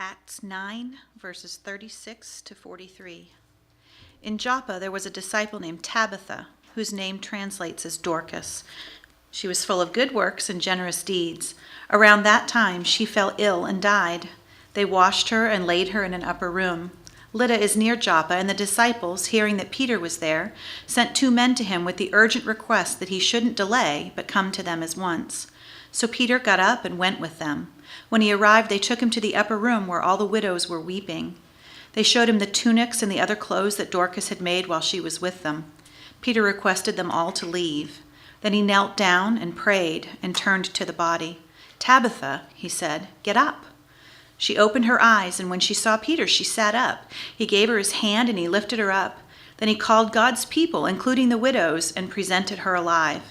Acts 9, verses 36 to 43. In Joppa there was a disciple named Tabitha, whose name translates as Dorcas. She was full of good works and generous deeds. Around that time she fell ill and died. They washed her and laid her in an upper room. Lydda is near Joppa, and the disciples, hearing that Peter was there, sent 2 men to him with the urgent request that he shouldn't delay, but come to them at once. So Peter got up and went with them. When he arrived, they took him to the upper room where all the widows were weeping. They showed him the tunics and the other clothes that Dorcas had made while she was with them. Peter requested them all to leave. Then he knelt down and prayed and turned to the body. "Tabitha," he said, "get up." She opened her eyes, and when she saw Peter, she sat up. He gave her his hand, and he lifted her up. Then he called God's people, including the widows, and presented her alive.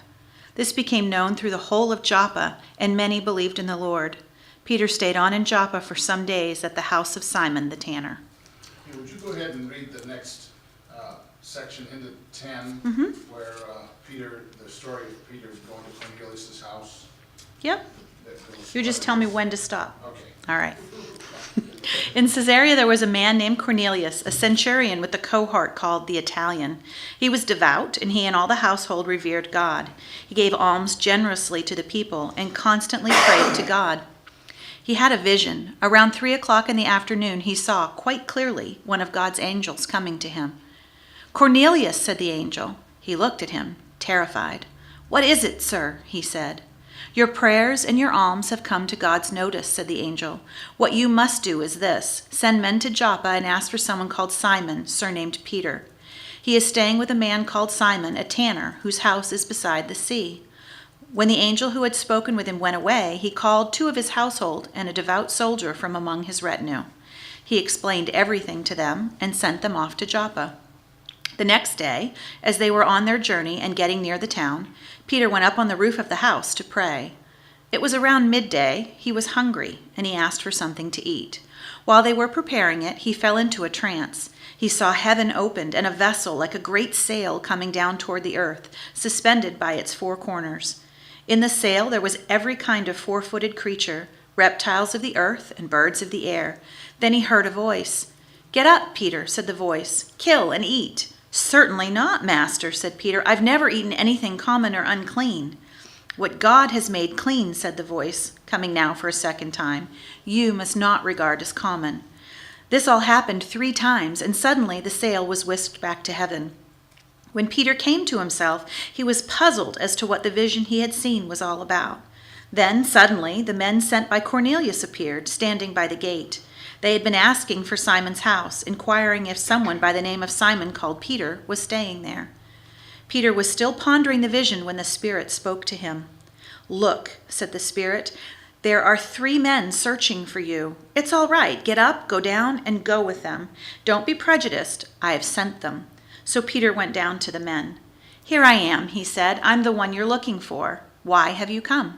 This became known through the whole of Joppa, and many believed in the Lord. Peter stayed on in Joppa for some days at the house of Simon the tanner. Hey, would you go ahead and read the next section into 10, where the story of Peter going to Cornelius' house? Yep. You just tell me when to stop. Okay. All right. In Caesarea there was a man named Cornelius, a centurion with a cohort called the Italian. He was devout, and he and all the household revered God. He gave alms generously to the people and constantly prayed to God. He had a vision. Around 3 o'clock in the afternoon, he saw quite clearly one of God's angels coming to him. "Cornelius," said the angel. He looked at him, terrified. "What is it, sir?" he said. "Your prayers and your alms have come to God's notice," said the angel. "What you must do is this: send men to Joppa and ask for someone called Simon, surnamed Peter. He is staying with a man called Simon, a tanner, whose house is beside the sea." When the angel who had spoken with him went away, he called 2 of his household and a devout soldier from among his retinue. He explained everything to them and sent them off to Joppa. The next day, as they were on their journey and getting near the town, Peter went up on the roof of the house to pray. It was around midday. He was hungry, and he asked for something to eat. While they were preparing it, he fell into a trance. He saw heaven opened and a vessel like a great sail coming down toward the earth, suspended by its 4 corners. In the sail there was every kind of 4-footed creature, reptiles of the earth and birds of the air. Then he heard a voice. "Get up, Peter," said the voice. "Kill and eat." "Certainly not, Master," said Peter. "I've never eaten anything common or unclean." "What God has made clean," said the voice, coming now for a second time, "you must not regard as common." This all happened 3 times, and suddenly the sail was whisked back to heaven. When Peter came to himself, he was puzzled as to what the vision he had seen was all about. Then, suddenly, the men sent by Cornelius appeared, standing by the gate. They had been asking for Simon's house, inquiring if someone by the name of Simon called Peter was staying there. Peter was still pondering the vision when the Spirit spoke to him. "Look," said the Spirit, "there are 3 men searching for you. It's all right. Get up, go down, and go with them. Don't be prejudiced. I have sent them." So Peter went down to the men. "Here I am," he said. "I'm the one you're looking for. Why have you come?"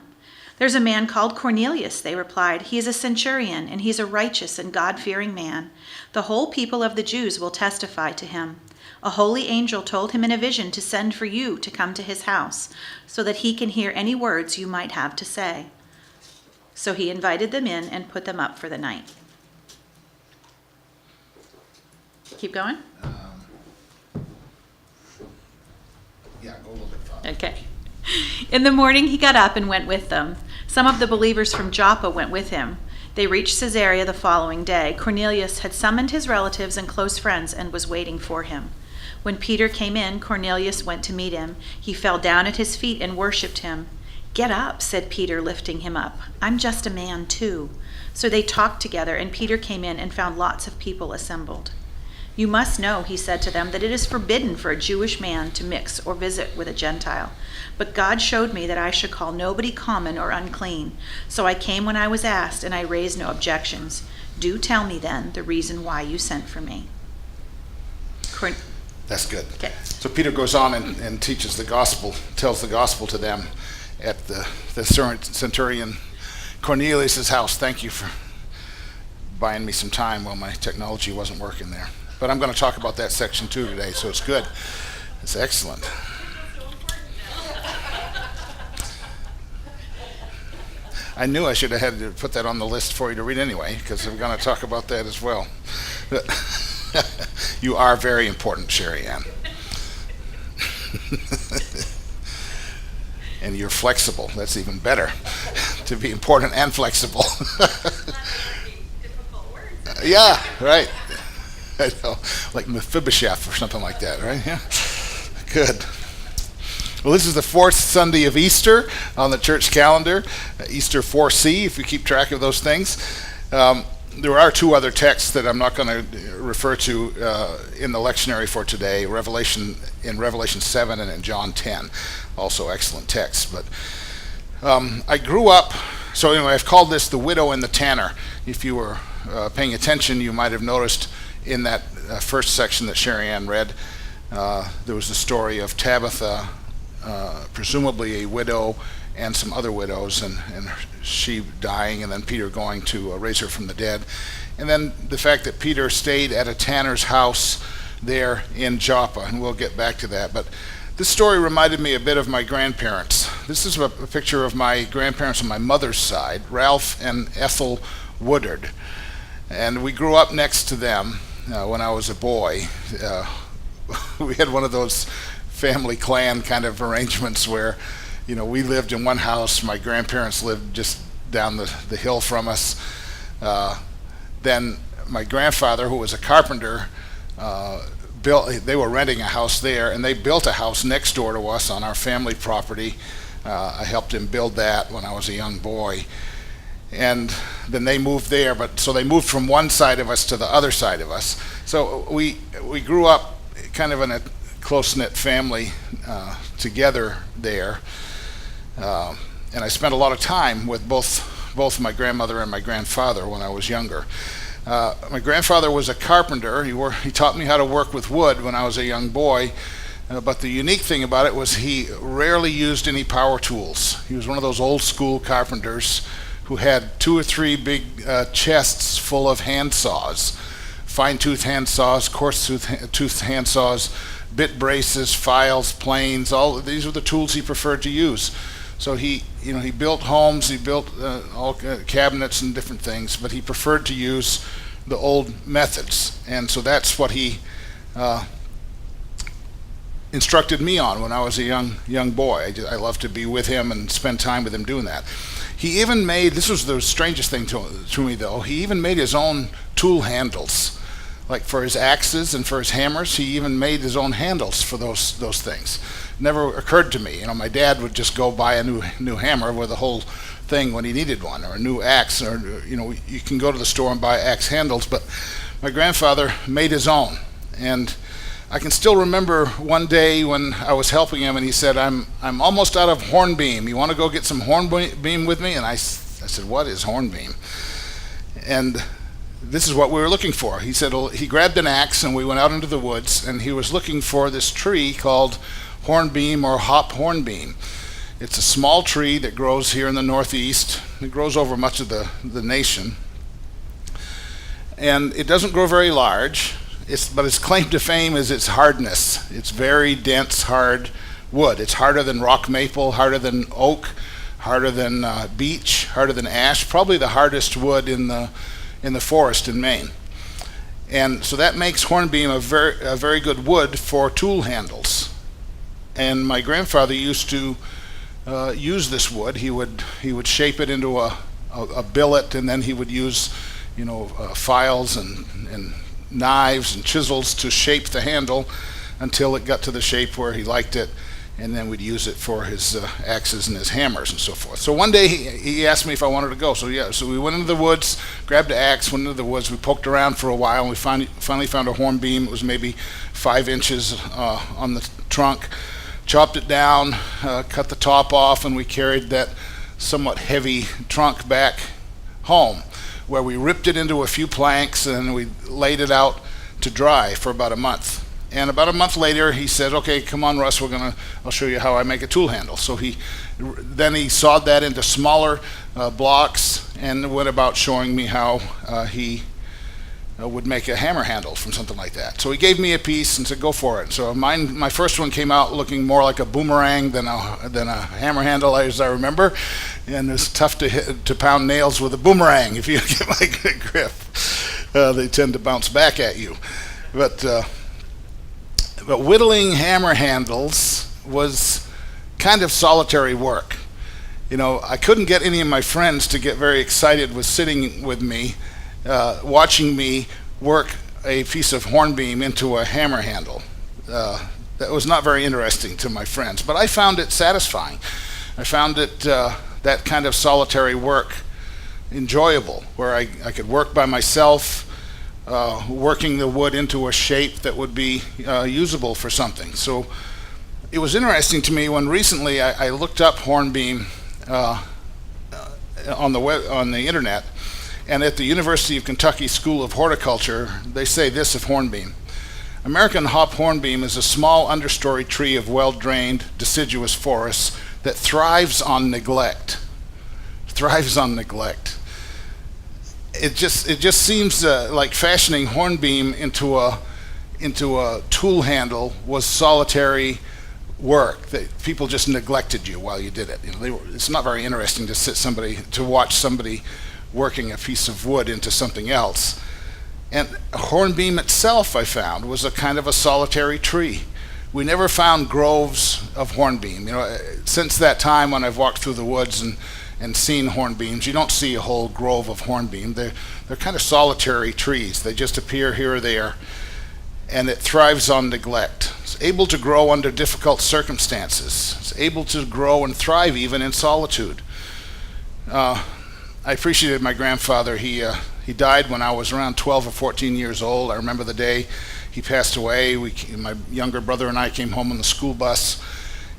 "There's a man called Cornelius," they replied. "He is a centurion, and he's a righteous and God-fearing man. The whole people of the Jews will testify to him. A holy angel told him in a vision to send for you to come to his house, so that he can hear any words you might have to say." So he invited them in and put them up for the night. Keep going? Yeah, go a little bit farther. Okay. In the morning he got up and went with them. Some of the believers from Joppa went with him. They reached Caesarea the following day. Cornelius had summoned his relatives and close friends and was waiting for him. When Peter came in, Cornelius went to meet him. He fell down at his feet and worshipped him. "Get up," said Peter, lifting him up. "I'm just a man too." So they talked together, and Peter came in and found lots of people assembled. "You must know," he said to them, "that it is forbidden for a Jewish man to mix or visit with a Gentile. But God showed me that I should call nobody common or unclean. So I came when I was asked, and I raised no objections. Do tell me then the reason why you sent for me." That's good. Okay. So Peter goes on and teaches the gospel, tells the gospel to them at the centurion Cornelius' house. Thank you for buying me some time while my technology wasn't working there. But I'm going to talk about that section too today, so it's good. It's excellent. I knew I should have had to put that on the list for you to read anyway, because I'm going to talk about that as well. You are very important, Sherry Ann. And you're flexible. That's even better, to be important and flexible. Yeah, right. I know, like Mephibosheth or something like that, right? Yeah. Good. Well, this is the fourth Sunday of Easter on the church calendar, Easter 4C, if you keep track of those things. There are two other texts that I'm not going to refer to in the lectionary for today, in Revelation 7 and in John 10, also excellent texts. But I grew up, so anyway, I've called this The Widow and the Tanner. If you were paying attention, you might have noticed in that first section that Sherry Ann read, there was the story of Tabitha, presumably a widow, and some other widows, and she dying, and then Peter going to raise her from the dead. And then the fact that Peter stayed at a tanner's house there in Joppa, and we'll get back to that. But this story reminded me a bit of my grandparents. This is a picture of my grandparents on my mother's side, Ralph and Ethel Woodard. And we grew up next to them when I was a boy. We had one of those family clan kind of arrangements where, we lived in one house. My grandparents lived just down the hill from us. Then my grandfather, who was a carpenter, they were renting a house there, and they built a house next door to us on our family property. I helped him build that when I was a young boy. And then they moved there, so they moved from one side of us to the other side of us. So we grew up kind of in a close-knit family together there. And I spent a lot of time with both my grandmother and my grandfather when I was younger. My grandfather was a carpenter. He taught me how to work with wood when I was a young boy. But the unique thing about it was he rarely used any power tools. He was one of those old-school carpenters who had 2 or 3 big chests full of hand saws, fine-tooth hand saws, coarse-tooth hand saws, bit braces, files, planes. All these were the tools he preferred to use. So he built homes, he built all cabinets and different things, but he preferred to use the old methods. And so that's what he instructed me on when I was a young boy. I loved to be with him and spend time with him doing that. He even made, this was the strangest thing to me though, he even made his own tool handles. Like for his axes and for his hammers, he even made his own handles for those things. Never occurred to me. My dad would just go buy a new hammer with a whole thing when he needed one, or a new axe, or you can go to the store and buy axe handles, but my grandfather made his own. And I can still remember one day when I was helping him, and he said, "I'm almost out of hornbeam. You want to go get some hornbeam with me?" And I said, "What is hornbeam?" And this is what we were looking for. He said he grabbed an axe, and we went out into the woods, and he was looking for this tree called hornbeam or hop hornbeam. It's a small tree that grows here in the Northeast. It grows over much of the nation. And it doesn't grow very large, but its claim to fame is its hardness. It's very dense, hard wood. It's harder than rock maple, harder than oak, harder than beech, harder than ash, probably the hardest wood in the forest in Maine. And so that makes hornbeam a very good wood for tool handles. And my grandfather used to use this wood. He would shape it into a billet, and then he would use files and knives and chisels to shape the handle until it got to the shape where he liked it, and then we'd use it for his axes and his hammers and so forth. So one day he asked me if I wanted to go. So we went into the woods, grabbed an axe, went into the woods. We poked around for a while, and we finally found a hornbeam. It was maybe 5 inches on the trunk. Chopped it down, cut the top off, and we carried that somewhat heavy trunk back home, where we ripped it into a few planks, and we laid it out to dry for about a month. And about a month later, he said, "Okay, come on, Russ, I'll show you how I make a tool handle." So he sawed that into smaller blocks and went about showing me how he would make a hammer handle from something like that. So he gave me a piece and said, go for it. So my first one came out looking more like a boomerang than a hammer handle, as I remember. And it's tough to pound nails with a boomerang if you get my good grip. They tend to bounce back at you. But whittling hammer handles was kind of solitary work. I couldn't get any of my friends to get very excited with sitting with me, watching me work a piece of hornbeam into a hammer handle. That was not very interesting to my friends, but I found it satisfying. I found it that kind of solitary work enjoyable, where I could work by myself, working the wood into a shape that would be usable for something. So it was interesting to me when recently I looked up hornbeam on the internet, and at the University of Kentucky School of Horticulture, they say this of hornbeam. American hop hornbeam is a small understory tree of well-drained, deciduous forests that thrives on neglect. Thrives on neglect. It just seems like fashioning hornbeam into a tool handle was solitary work, that people just neglected you while you did it. It's not very interesting to watch somebody working a piece of wood into something else. And hornbeam itself, I found, was a kind of a solitary tree. We never found groves of hornbeam. Since that time when I've walked through the woods and seen hornbeams, you don't see a whole grove of hornbeam. They're kind of solitary trees. They just appear here or there, and it thrives on neglect. It's able to grow under difficult circumstances. It's able to grow and thrive even in solitude. I appreciated my grandfather. He died when I was around 12 or 14 years old. I remember the day he passed away. My younger brother and I came home on the school bus,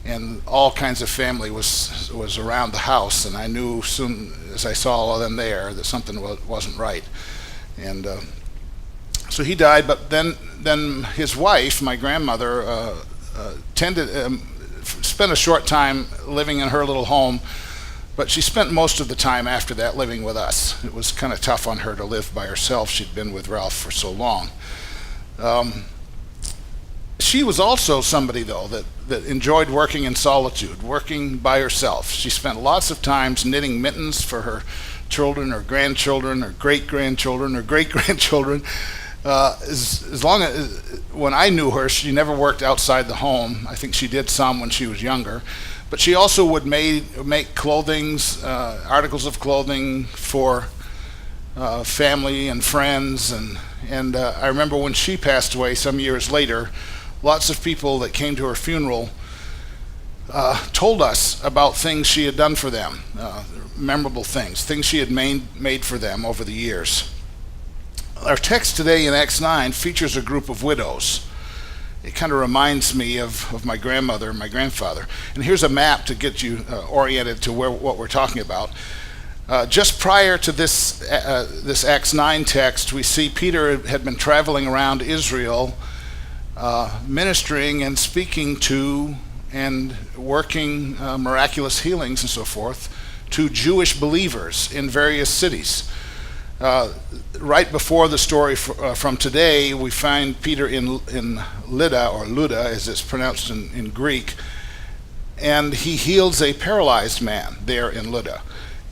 and all kinds of family was around the house, and I knew soon as I saw all of them there that something wasn't right. And so he died, but then his wife, my grandmother, spent a short time living in her little home, but she spent most of the time after that living with us. It was kind of tough on her to live by herself. She'd been with Ralph for so long. She was also somebody, though, that enjoyed working in solitude, working by herself. She spent lots of times knitting mittens for her children or grandchildren or great-grandchildren or great-grandchildren. As long as, when I knew her, she never worked outside the home. I think she did some when she was younger. But she also would make articles of clothing for family and friends. And I remember when she passed away some years later, lots of people that came to her funeral told us about things she had done for them, memorable things she had made for them over the years. Our text today in Acts 9 features a group of widows. It kind of reminds me of my grandmother and my grandfather. And here's a map to get you oriented to what we're talking about. Just prior to this Acts 9 text, we see Peter had been traveling around Israel, ministering and speaking to and working miraculous healings and so forth to Jewish believers in various cities. Right before the story from today, we find Peter in Lydda, or Luda as it's pronounced in Greek, and he heals a paralyzed man there in Lydda.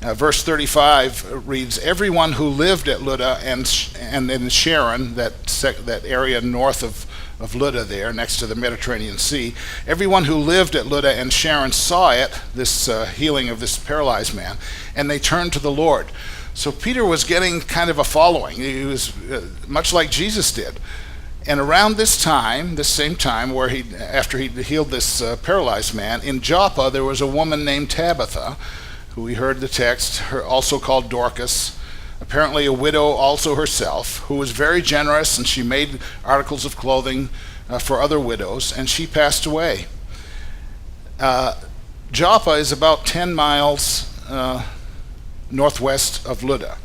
Verse 35 reads, "Everyone who lived at Lydda and in Sharon, that area north of Lydda there, next to the Mediterranean Sea, everyone who lived at Lydda and Sharon saw it, this healing of this paralyzed man, and they turned to the Lord." So Peter was getting kind of a following. He was much like Jesus did. And around this same time, after he healed this paralyzed man, in Joppa there was a woman named Tabitha, who we heard the text, also called Dorcas, apparently a widow also herself, who was very generous, and she made articles of clothing for other widows, and she passed away. Joppa is about 10 miles northwest of Lydda.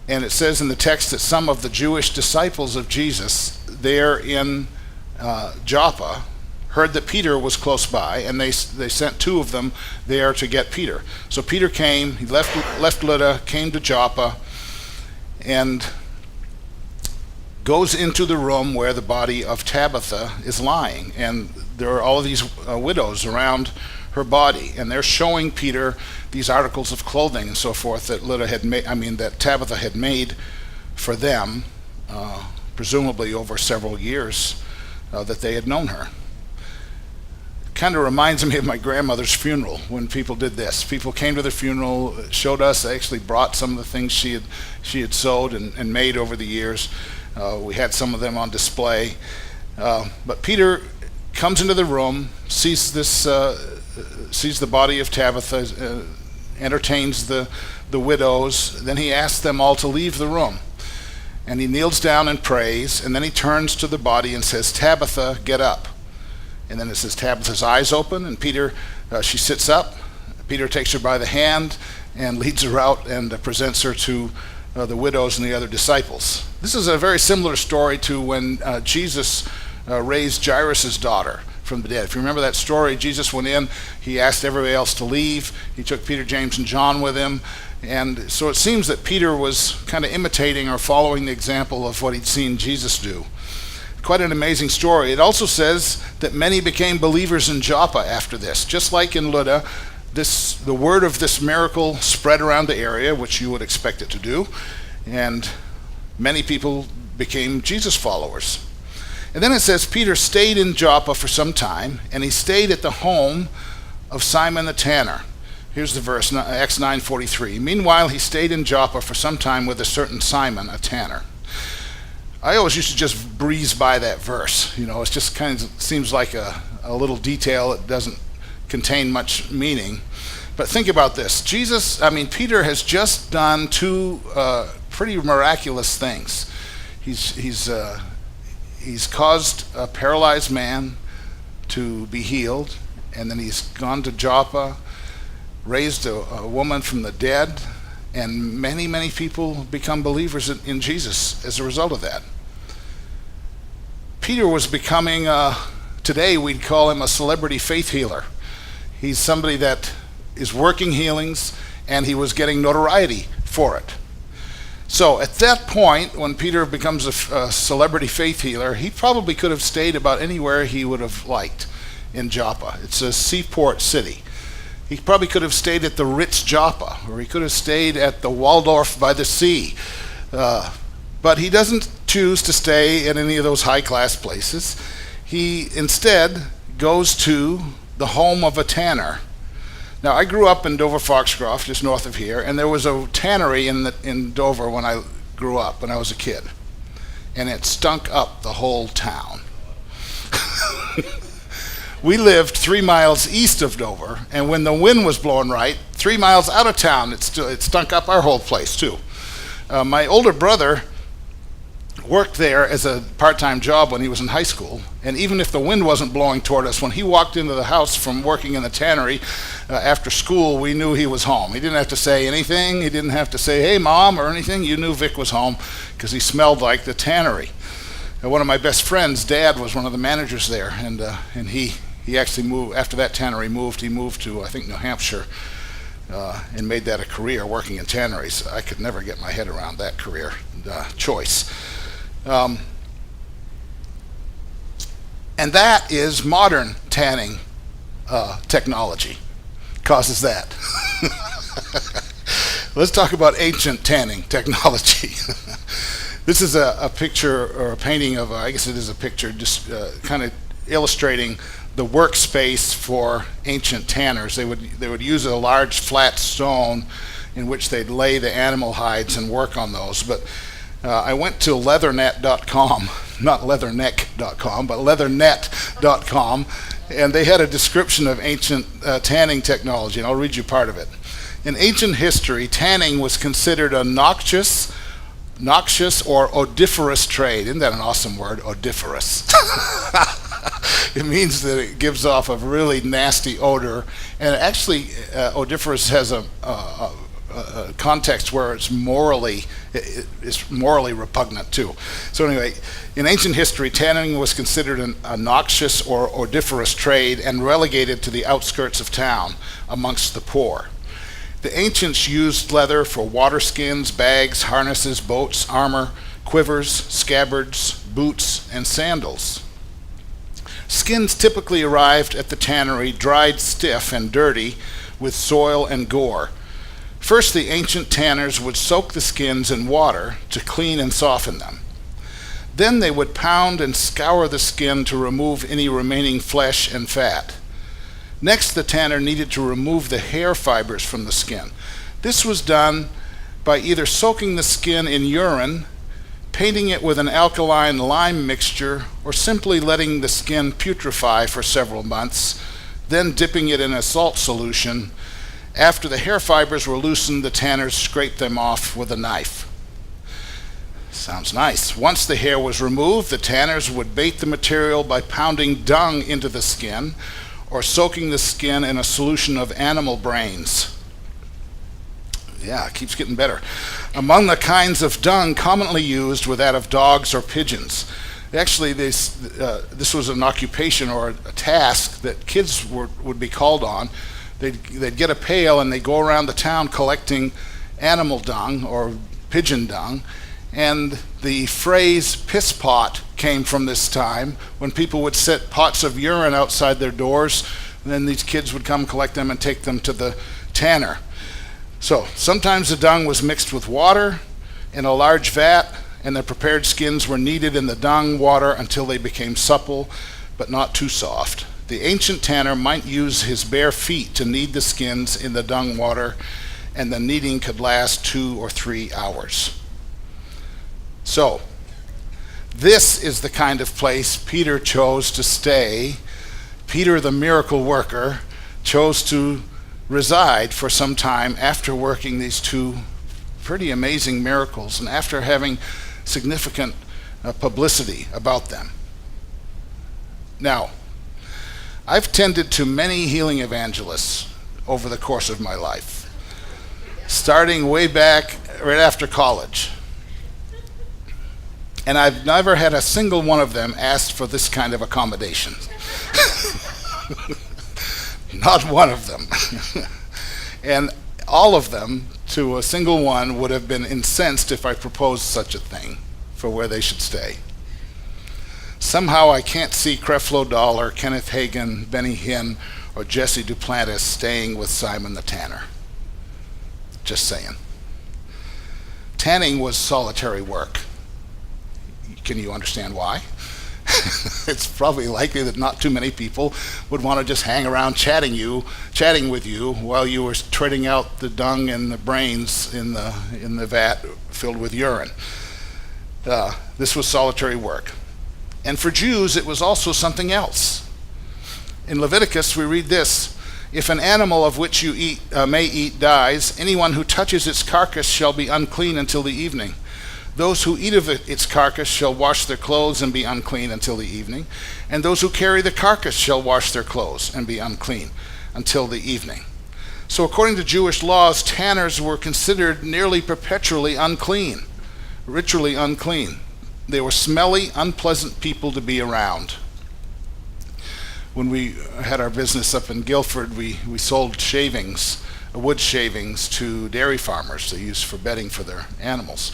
And it says in the text that some of the Jewish disciples of Jesus there in Joppa heard that Peter was close by, and they sent two of them there to get Peter. So Peter came, he left Lydda, came to Joppa, and goes into the room where the body of Tabitha is lying. And there are all of these widows around her body, and they're showing Peter these articles of clothing and so forth that that Tabitha had made for them, presumably over several years that they had known her. Kind of reminds me of my grandmother's funeral when people did this. People came to the funeral, showed us, they actually brought some of the things she had sewed and made over the years. We had some of them on display. But Peter comes into the room, sees the body of Tabitha, entertains the widows. Then he asks them all to leave the room. And he kneels down and prays, and then he turns to the body and says, "Tabitha, get up." And then it says Tabitha's eyes open, and she sits up. Peter takes her by the hand and leads her out and presents her to the widows and the other disciples. This is a very similar story to when Jesus raised Jairus' daughter from the dead. If you remember that story, Jesus went in, he asked everybody else to leave. He took Peter, James, and John with him. And so it seems that Peter was kind of imitating or following the example of what he'd seen Jesus do. Quite an amazing story. It also says that many became believers in Joppa after this. Just like in Lydda, the word of this miracle spread around the area, which you would expect it to do, and many people became Jesus followers. And then it says Peter stayed in Joppa for some time, and he stayed at the home of Simon the tanner. Here's the verse, Acts 9:43. Meanwhile, he stayed in Joppa for some time with a certain Simon, a tanner. I always used to just breeze by that verse. It just kind of seems like a little detail that doesn't contain much meaning. But think about this. Peter has just done two pretty miraculous things. He's caused a paralyzed man to be healed, and then he's gone to Joppa, raised a woman from the dead, and many, many people become believers in Jesus as a result of that. Peter was becoming, today we'd call him a celebrity faith healer. He's somebody that is working healings, and he was getting notoriety for it. So at that point, when Peter becomes a celebrity faith healer, he probably could have stayed about anywhere he would have liked in Joppa. It's a seaport city. He probably could have stayed at the Ritz Joppa, or he could have stayed at the Waldorf by the sea. But he doesn't choose to stay at any of those high-class places. He instead goes to the home of a tanner. Now, I grew up in Dover-Foxcroft, just north of here, and there was a tannery in Dover when I grew up, when I was a kid. And it stunk up the whole town. We lived 3 miles east of Dover, and when the wind was blowing right, 3 miles out of town, it stunk up our whole place, too. My older brother worked there as a part-time job when he was in high school, and even if the wind wasn't blowing toward us, when he walked into the house from working in the tannery after school, we knew he was home. He didn't have to say anything. He didn't have to say, "Hey, Mom," or anything. You knew Vic was home because he smelled like the tannery. One of my best friends' dad was one of the managers there, and he actually moved, after that tannery moved, he moved to, I think, New Hampshire, and made that a career, working in tanneries. I could never get my head around that career choice. And that is modern tanning technology causes that. Let's talk about ancient tanning technology. This is a picture or a painting of, I guess it is a picture, just kind of illustrating the workspace for ancient tanners. They would use a large flat stone in which they'd lay the animal hides and work on those. But I went to leathernet.com, not leatherneck.com, but leathernet.com, and they had a description of ancient tanning technology, and I'll read you part of it. In ancient history, tanning was considered a noxious or odoriferous trade. Isn't that an awesome word, odoriferous? It means that it gives off a really nasty odor, and actually odoriferous has a context where it's morally repugnant too. So anyway, in ancient history, tanning was considered a noxious or odoriferous trade and relegated to the outskirts of town amongst the poor. The ancients used leather for water skins, bags, harnesses, boats, armor, quivers, scabbards, boots, and sandals. Skins typically arrived at the tannery dried stiff and dirty with soil and gore. First, the ancient tanners would soak the skins in water to clean and soften them. Then they would pound and scour the skin to remove any remaining flesh and fat. Next, the tanner needed to remove the hair fibers from the skin. This was done by either soaking the skin in urine, painting it with an alkaline lime mixture, or simply letting the skin putrefy for several months, then dipping it in a salt solution. After the hair fibers were loosened, the tanners scraped them off with a knife. Sounds nice. Once the hair was removed, the tanners would bait the material by pounding dung into the skin or soaking the skin in a solution of animal brines. Yeah, it keeps getting better. Among the kinds of dung commonly used were that of dogs or pigeons. Actually, this was an occupation or a task that kids would be called on. They'd get a pail and they'd go around the town collecting animal dung or pigeon dung. And the phrase piss pot came from this time when people would set pots of urine outside their doors, and then these kids would come collect them and take them to the tanner. So sometimes the dung was mixed with water in a large vat, and the prepared skins were kneaded in the dung water until they became supple but not too soft. The ancient tanner might use his bare feet to knead the skins in the dung water, and the kneading could last 2 or 3 hours. So, this is the kind of place Peter chose to stay. Peter, the miracle worker, chose to reside for some time after working these 2 pretty amazing miracles and after having significant publicity about them. Now, I've tended to many healing evangelists over the course of my life, starting way back right after college. And I've never had a single one of them ask for this kind of accommodation. Not one of them. And all of them, to a single one, would have been incensed if I proposed such a thing for where they should stay. Somehow I can't see Creflo Dollar, Kenneth Hagin, Benny Hinn, or Jesse Duplantis staying with Simon the Tanner. Just saying. Tanning was solitary work. Can you understand why? It's probably likely that not too many people would want to just hang around chatting with you while you were treading out the dung and the brains in the vat filled with urine. This was solitary work. And for Jews, it was also something else. In Leviticus, we read this: "If an animal of which you may eat dies, anyone who touches its carcass shall be unclean until the evening. Those who eat of its carcass shall wash their clothes and be unclean until the evening, and those who carry the carcass shall wash their clothes and be unclean until the evening." So according to Jewish laws, tanners were considered nearly perpetually unclean, ritually unclean. They were smelly, unpleasant people to be around. When we had our business up in Guilford, we sold shavings, wood shavings, to dairy farmers they used for bedding for their animals.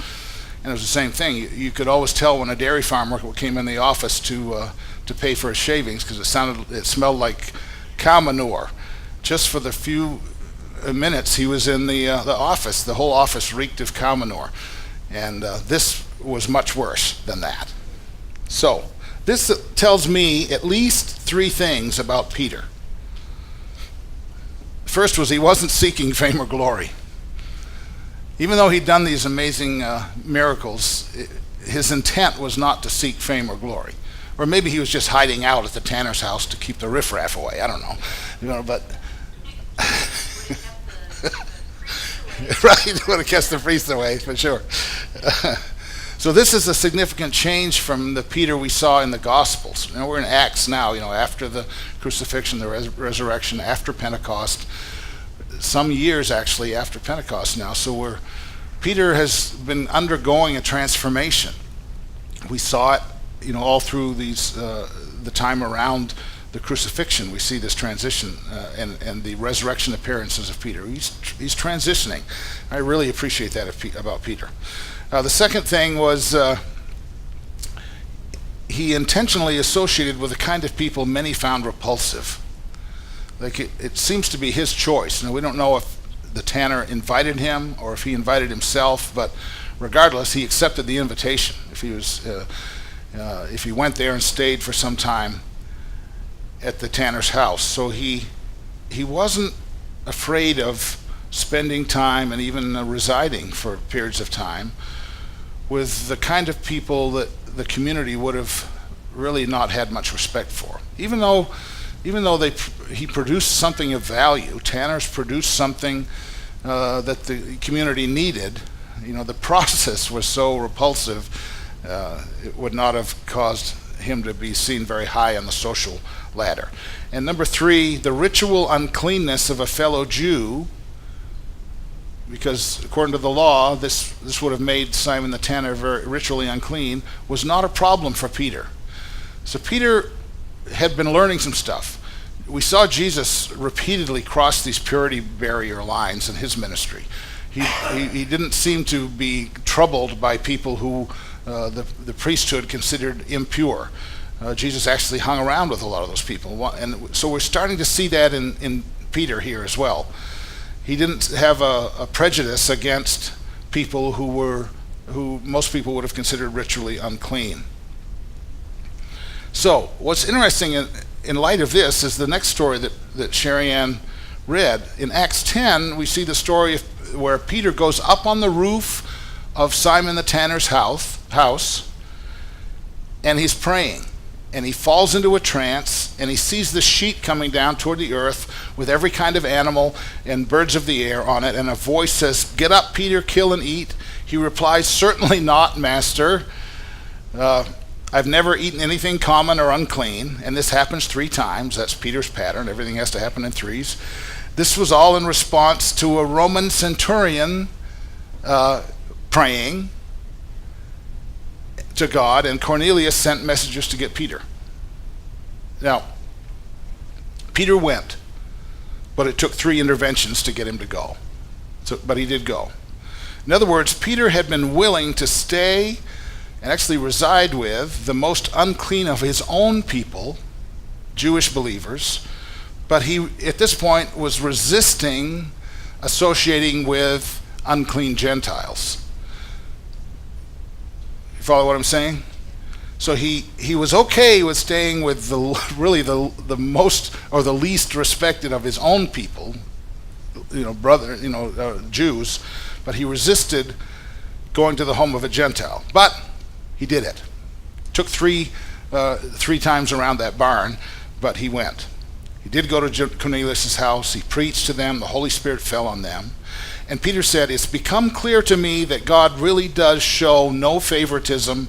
And it was the same thing. You could always tell when a dairy farmer came in the office to pay for his shavings because it smelled like cow manure. Just for the few minutes he was in the office, the whole office reeked of cow manure. And this was much worse than that. So this tells me at least 3 things about Peter. First was he wasn't seeking fame or glory. Even though he'd done these amazing miracles, his intent was not to seek fame or glory. Or maybe he was just hiding out at the tanner's house to keep the riffraff away. I don't know. But right, he would have kept the priests away for sure. So this is a significant change from the Peter we saw in the Gospels. We're in Acts now, after the crucifixion, the resurrection, after Pentecost. Some years actually after Pentecost now. So Peter has been undergoing a transformation. We saw it, all through the time around the crucifixion. We see this transition and the resurrection appearances of Peter. He's transitioning. I really appreciate that about Peter. The second thing was he intentionally associated with the kind of people many found repulsive. Like it seems to be his choice. Now, we don't know if the tanner invited him or if he invited himself, but regardless, he accepted the invitation. If he went there and stayed for some time at the tanner's house, so he wasn't afraid of spending time and even residing for periods of time with the kind of people that the community would have really not had much respect for. Even though he produced something of value, tanners produced something that the community needed. The process was so repulsive, it would not have caused him to be seen very high on the social ladder. And number 3, the ritual uncleanness of a fellow Jew, because according to the law, this would have made Simon the tanner very ritually unclean, was not a problem for Peter. So Peter had been learning some stuff. We saw Jesus repeatedly cross these purity barrier lines in his ministry. He didn't seem to be troubled by people who the priesthood considered impure. Jesus actually hung around with a lot of those people. And so we're starting to see that in Peter here as well. He didn't have a prejudice against people who most people would have considered ritually unclean. So what's interesting in light of this is the next story that Sherry Ann read. In Acts 10, we see the story where Peter goes up on the roof of Simon the tanner's house, and he's praying. And he falls into a trance, and he sees the sheet coming down toward the earth with every kind of animal and birds of the air on it, and a voice says, "Get up, Peter, kill and eat." He replies, "Certainly not, Master. I've never eaten anything common or unclean." And this happens 3 times. That's Peter's pattern. Everything has to happen in 3s. This was all in response to a Roman centurion praying to God, and Cornelius sent messengers to get Peter. Now, Peter went, but it took 3 interventions to get him to go. But he did go. In other words, Peter had been willing to stay and actually reside with the most unclean of his own people, Jewish believers, but he, at this point, was resisting associating with unclean Gentiles. You follow what I'm saying? So he was okay with staying with the most or the least respected of his own people, Jews, but he resisted going to the home of a Gentile. But he did it. Took 3 times around that barn, but he went. He did go to Cornelius' house. He preached to them. The Holy Spirit fell on them. And Peter said, "It's become clear to me that God really does show no favoritism.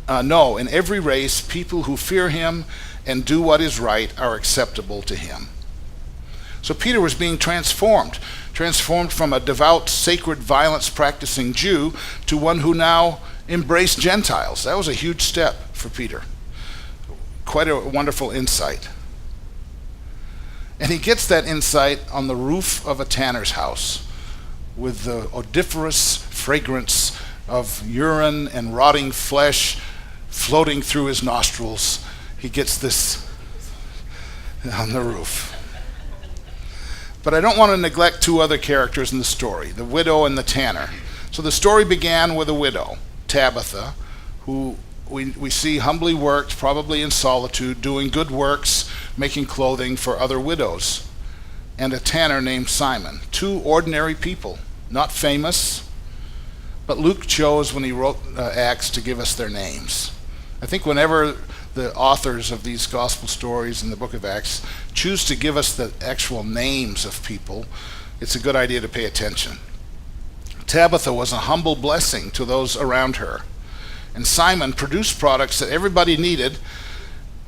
No, in every race, people who fear him and do what is right are acceptable to him." So Peter was being transformed from a devout, sacred, violence-practicing Jew to one who now embraced Gentiles. That was a huge step for Peter. Quite a wonderful insight. And he gets that insight on the roof of a tanner's house with the odoriferous fragrance of urine and rotting flesh floating through his nostrils. He gets this on the roof. But I don't want to neglect 2 other characters in the story, the widow and the tanner. So the story began with a widow, Tabitha, who we see humbly worked, probably in solitude, doing good works, making clothing for other widows, and a tanner named Simon. 2 ordinary people, not famous, but Luke chose when he wrote Acts to give us their names. I think whenever the authors of these gospel stories in the book of Acts choose to give us the actual names of people, it's a good idea to pay attention. Tabitha was a humble blessing to those around her. And Simon produced products that everybody needed,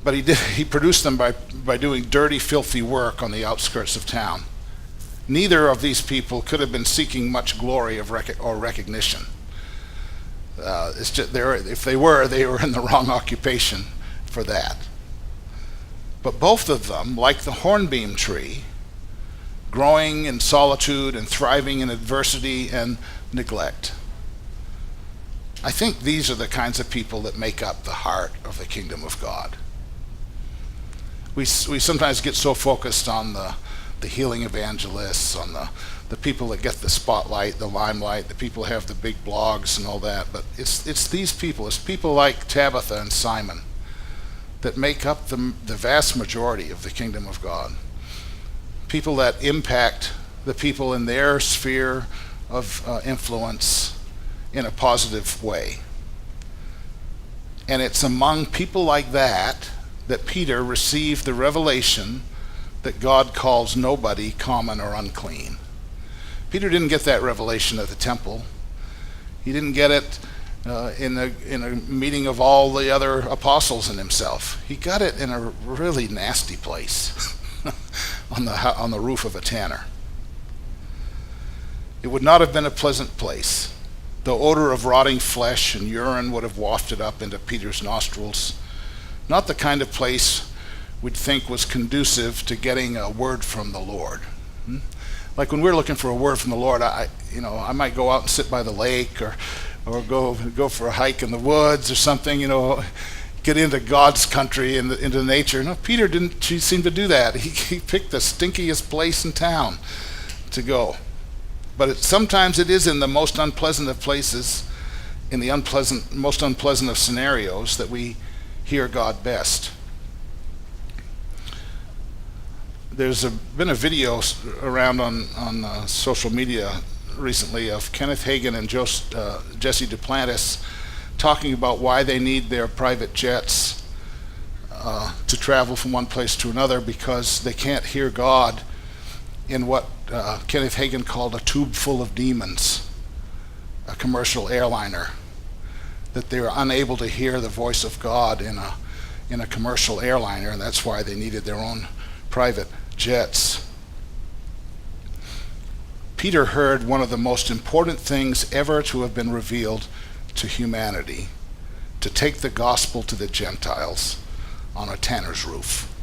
but he produced them by doing dirty, filthy work on the outskirts of town. Neither of these people could have been seeking much glory or recognition. If they were in the wrong occupation for that. But both of them, like the hornbeam tree, growing in solitude and thriving in adversity and neglect. I think these are the kinds of people that make up the heart of the kingdom of God. We sometimes get so focused on the healing evangelists, on the people that get the spotlight, the limelight, the people who have the big blogs and all that, but it's these people, it's people like Tabitha and Simon that make up the vast majority of the kingdom of God. People that impact the people in their sphere of influence in a positive way. And it's among people like that Peter received the revelation that God calls nobody common or unclean. Peter didn't get that revelation at the temple. He didn't get it in a meeting of all the other apostles and himself. He got it in a really nasty place on the roof of a tanner. It would not have been a pleasant place. The odor of rotting flesh and urine would have wafted up into Peter's nostrils. Not the kind of place we'd think was conducive to getting a word from the Lord. Like when we're looking for a word from the Lord, I might go out and sit by the lake or go for a hike in the woods or something, get into God's country and into nature. No, Peter didn't seem to do that. He picked the stinkiest place in town to go. But sometimes it is in the most unpleasant of places, in the most unpleasant of scenarios, that we hear God best. There's been a video around on social media recently of Kenneth Hagin and Jesse Duplantis talking about why they need their private jets to travel from one place to another, because they can't hear God in what Kenneth Hagin called a tube full of demons, a commercial airliner, that they were unable to hear the voice of God in a commercial airliner, and that's why they needed their own private jets. Peter heard one of the most important things ever to have been revealed to humanity, to take the gospel to the Gentiles on a tanner's roof.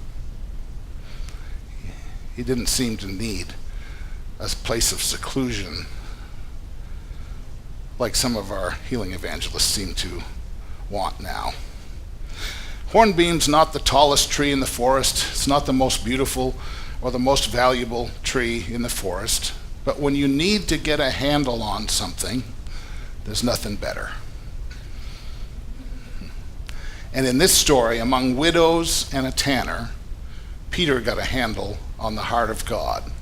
He didn't seem to need a place of seclusion like some of our healing evangelists seem to want now. Hornbeam's not the tallest tree in the forest. It's not the most beautiful or the most valuable tree in the forest. But when you need to get a handle on something, there's nothing better. And in this story, among widows and a tanner, Peter got a handle on the heart of God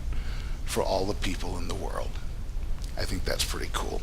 for all the people in the world. I think that's pretty cool.